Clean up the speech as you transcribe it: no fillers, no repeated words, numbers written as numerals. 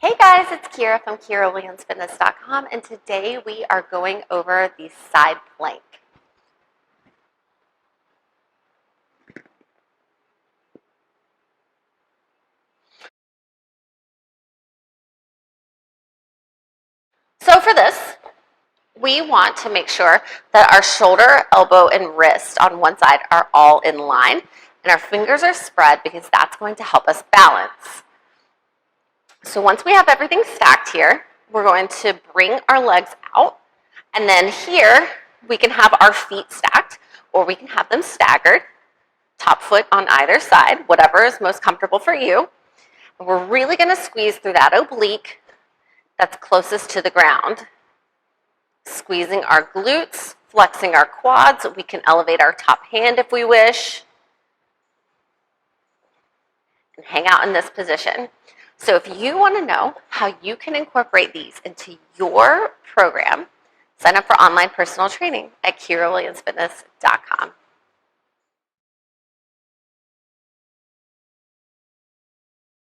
Hey guys, it's Kyra from KyraWilliamsFitness.com, and today we are going over the side plank. So for this, we want to make sure that our shoulder, elbow, and wrist on one side are all in line, and our fingers are spread because that's going to help us balance. So once we have everything stacked here, we're going to bring our legs out, and then here we can have our feet stacked, or we can have them staggered, top foot on either side, whatever is most comfortable for you. And we're really going to squeeze through that oblique that's closest to the ground. Squeezing our glutes, flexing our quads. We can elevate our top hand if we wish. And hang out in this position. So if you want to know how you can incorporate these into your program, sign up for online personal training at KyraWilliamsFitness.com.